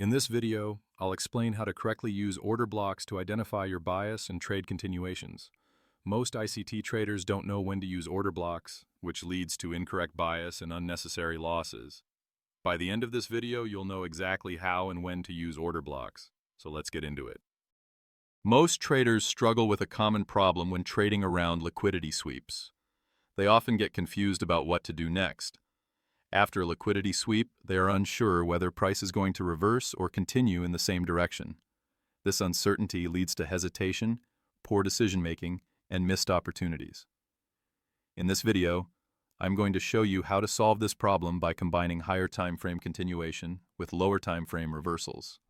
In this video, I'll explain how to correctly use order blocks to identify your bias and trade continuations. Most ICT traders don't know when to use order blocks, which leads to incorrect bias and unnecessary losses. By the end of this video, you'll know exactly how and when to use order blocks. So let's get into it. Most traders struggle with a common problem when trading around liquidity sweeps. They often get confused about what to do next. After a liquidity sweep, they are unsure whether price is going to reverse or continue in the same direction. This uncertainty leads to hesitation, poor decision-making, and missed opportunities. In this video, I'm going to show you how to solve this problem by combining higher time frame continuation with lower time frame reversals.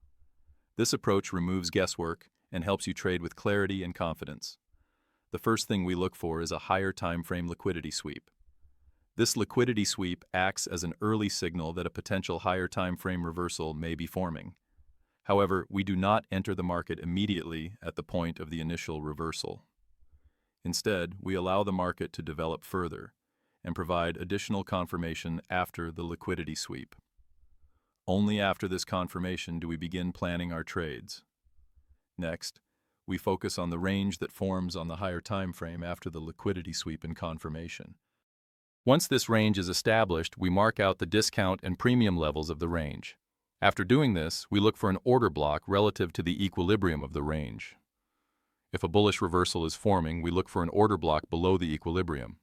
This approach removes guesswork and helps you trade with clarity and confidence. The first thing we look for is a higher time frame liquidity sweep. This liquidity sweep acts as an early signal that a potential higher time frame reversal may be forming. However, we do not enter the market immediately at the point of the initial reversal. Instead, we allow the market to develop further and provide additional confirmation after the liquidity sweep. Only after this confirmation do we begin planning our trades. Next, we focus on the range that forms on the higher time frame after the liquidity sweep and confirmation. Once this range is established, we mark out the discount and premium levels of the range. After doing this, we look for an order block relative to the equilibrium of the range. If a bullish reversal is forming, we look for an order block below the equilibrium.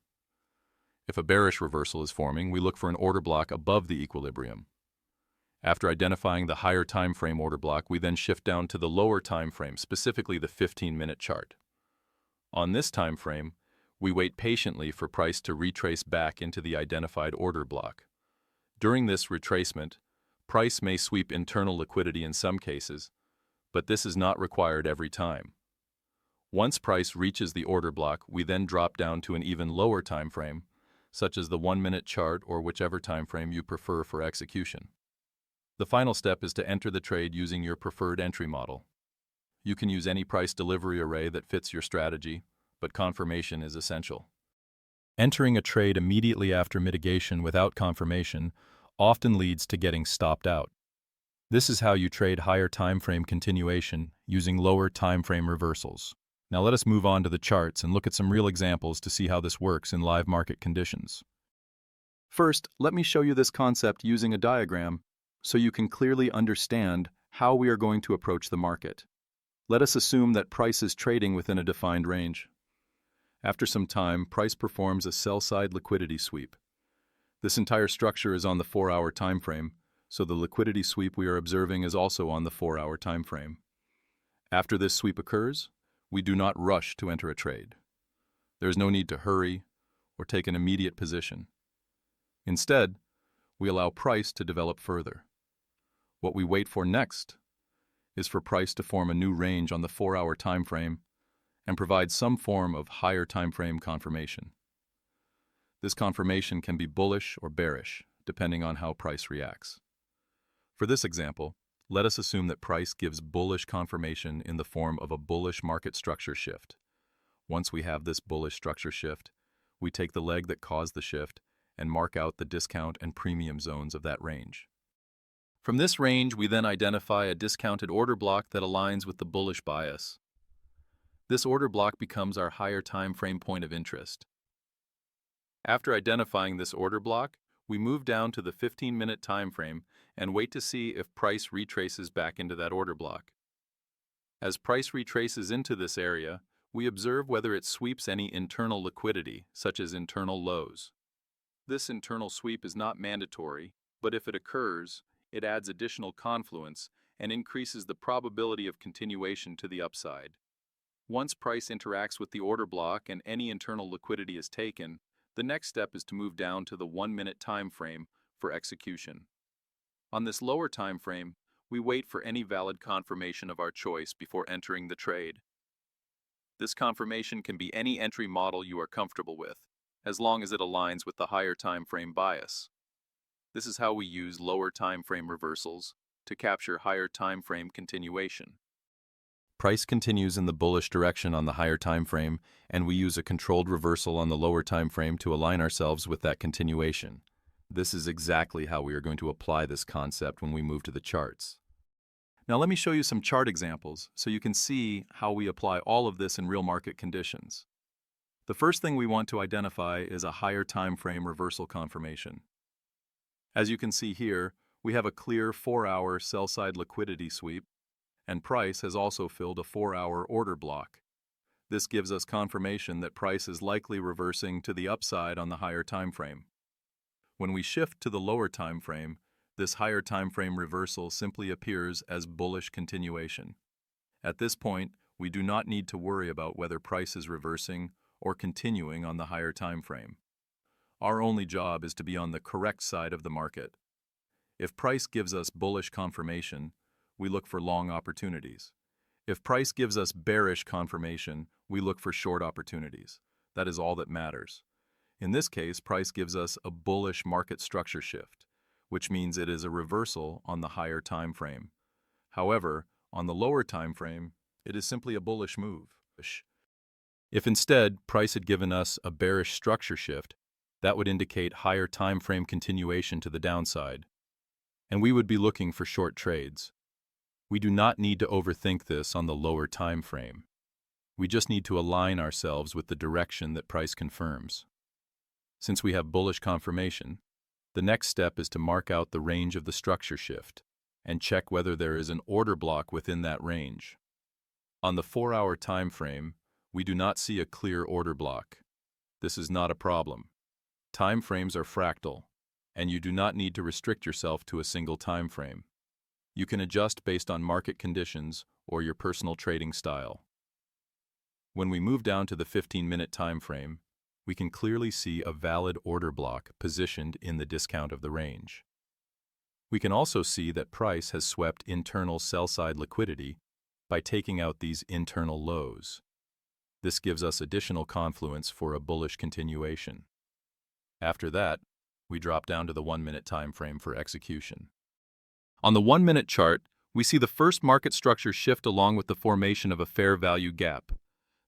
If a bearish reversal is forming, we look for an order block above the equilibrium. After identifying the higher time frame order block, we then shift down to the lower time frame, specifically the 15-minute chart. On this time frame, we wait patiently for price to retrace back into the identified order block. During this retracement, price may sweep internal liquidity in some cases, but this is not required every time. Once price reaches the order block, we then drop down to an even lower time frame, such as the 1-minute chart or whichever time frame you prefer for execution. The final step is to enter the trade using your preferred entry model. You can use any price delivery array that fits your strategy, but confirmation is essential. Entering a trade immediately after mitigation without confirmation often leads to getting stopped out. This is how you trade higher time frame continuation using lower time frame reversals. Now let us move on to the charts and look at some real examples to see how this works in live market conditions. First, let me show you this concept using a diagram so you can clearly understand how we are going to approach the market. Let us assume that price is trading within a defined range. After some time, price performs a sell-side liquidity sweep. This entire structure is on the 4-hour time frame, so the liquidity sweep we are observing is also on the 4-hour time frame. After this sweep occurs, we do not rush to enter a trade. There is no need to hurry or take an immediate position. Instead, we allow price to develop further. What we wait for next is for price to form a new range on the 4-hour time frame and provide some form of higher time frame confirmation. This confirmation can be bullish or bearish, depending on how price reacts. For this example, let us assume that price gives bullish confirmation in the form of a bullish market structure shift. Once we have this bullish structure shift, we take the leg that caused the shift and mark out the discount and premium zones of that range. From this range, we then identify a discounted order block that aligns with the bullish bias. This order block becomes our higher time frame point of interest. After identifying this order block, we move down to the 15-minute time frame and wait to see if price retraces back into that order block. As price retraces into this area, we observe whether it sweeps any internal liquidity, such as internal lows. This internal sweep is not mandatory, but if it occurs, it adds additional confluence and increases the probability of continuation to the upside. Once price interacts with the order block and any internal liquidity is taken, the next step is to move down to the 1-minute time frame for execution. On this lower time frame, we wait for any valid confirmation of our choice before entering the trade. This confirmation can be any entry model you are comfortable with, as long as it aligns with the higher time frame bias. This is how we use lower time frame reversals to capture higher time frame continuation. Price continues in the bullish direction on the higher time frame, and we use a controlled reversal on the lower time frame to align ourselves with that continuation. This is exactly how we are going to apply this concept when we move to the charts. Now let me show you some chart examples so you can see how we apply all of this in real market conditions. The first thing we want to identify is a higher time frame reversal confirmation. As you can see here, we have a clear 4-hour sell-side liquidity sweep, and price has also filled a 4-hour order block. This gives us confirmation that price is likely reversing to the upside on the higher time frame. When we shift to the lower time frame, this higher time frame reversal simply appears as bullish continuation. At this point, we do not need to worry about whether price is reversing or continuing on the higher time frame. Our only job is to be on the correct side of the market. If price gives us bullish confirmation, we look for long opportunities. If price gives us bearish confirmation, we look for short opportunities. That is all that matters. In this case, price gives us a bullish market structure shift, which means it is a reversal on the higher time frame. However, on the lower time frame, it is simply a bullish move. If instead price had given us a bearish structure shift, that would indicate higher time frame continuation to the downside, and we would be looking for short trades. We do not need to overthink this on the lower time frame. We just need to align ourselves with the direction that price confirms. Since we have bullish confirmation, the next step is to mark out the range of the structure shift and check whether there is an order block within that range. On the 4-hour time frame, we do not see a clear order block. This is not a problem. Time frames are fractal, and you do not need to restrict yourself to a single time frame. You can adjust based on market conditions or your personal trading style. When we move down to the 15-minute time frame, we can clearly see a valid order block positioned in the discount of the range. We can also see that price has swept internal sell-side liquidity by taking out these internal lows. This gives us additional confluence for a bullish continuation. After that, we drop down to the 1-minute time frame for execution. On the 1-minute chart, we see the first market structure shift along with the formation of a fair value gap.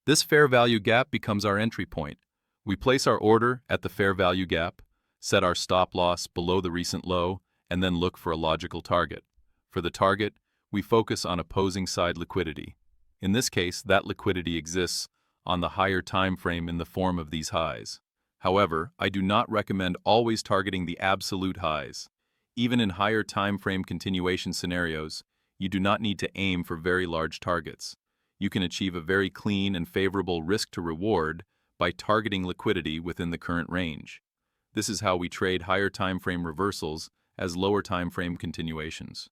This fair value gap becomes our entry point. We place our order at the fair value gap, set our stop loss below the recent low, and then look for a logical target. For the target, we focus on opposing side liquidity. In this case, that liquidity exists on the higher time frame in the form of these highs. However, I do not recommend always targeting the absolute highs. Even in higher time frame continuation scenarios, you do not need to aim for very large targets. You can achieve a very clean and favorable risk to reward by targeting liquidity within the current range. This is how we trade higher time frame reversals as lower time frame continuations.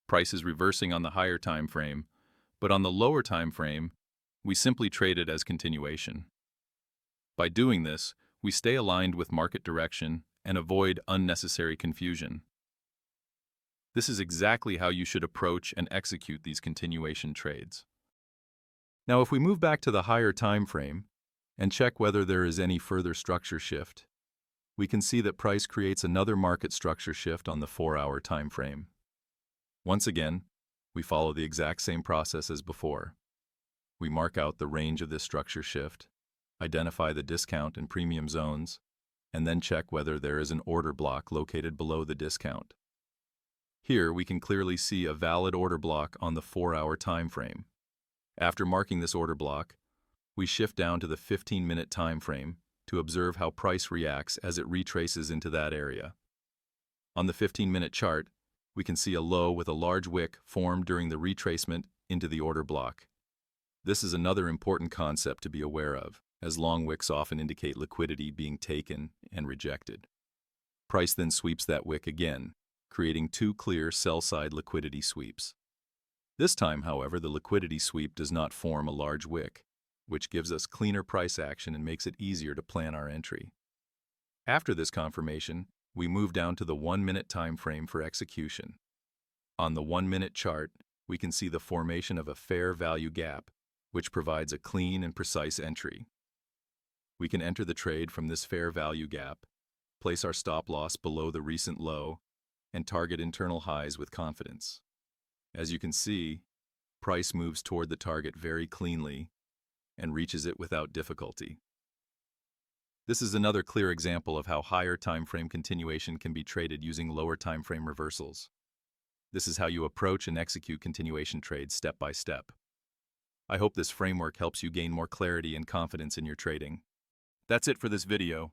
Price is reversing on the higher time frame, but on the lower time frame, we simply trade it as continuation. By doing this, we stay aligned with market direction and avoid unnecessary confusion. This is exactly how you should approach and execute these continuation trades. Now, if we move back to the higher time frame and check whether there is any further structure shift, we can see that price creates another market structure shift on the 4-hour time frame. Once again, we follow the exact same process as before. We mark out the range of this structure shift, identify the discount and premium zones, and then check whether there is an order block located below the discount. Here, we can clearly see a valid order block on the 4-hour time frame. After marking this order block, we shift down to the 15-minute time frame to observe how price reacts as it retraces into that area. On the 15-minute chart, we can see a low with a large wick formed during the retracement into the order block. This is another important concept to be aware of, as long wicks often indicate liquidity being taken and rejected. Price then sweeps that wick again, creating 2 clear sell-side liquidity sweeps. This time, however, the liquidity sweep does not form a large wick, which gives us cleaner price action and makes it easier to plan our entry. After this confirmation, we move down to the 1-minute time frame for execution. On the 1-minute chart, we can see the formation of a fair value gap, which provides a clean and precise entry. We can enter the trade from this fair value gap, place our stop loss below the recent low, and target internal highs with confidence. As you can see, price moves toward the target very cleanly and reaches it without difficulty. This is another clear example of how higher time frame continuation can be traded using lower time frame reversals. This is how you approach and execute continuation trades step by step. I hope this framework helps you gain more clarity and confidence in your trading. That's it for this video.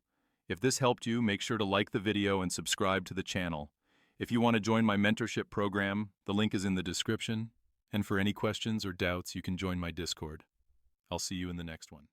If this helped you, make sure to like the video and subscribe to the channel. If you want to join my mentorship program, the link is in the description. And for any questions or doubts, you can join my Discord. I'll see you in the next one.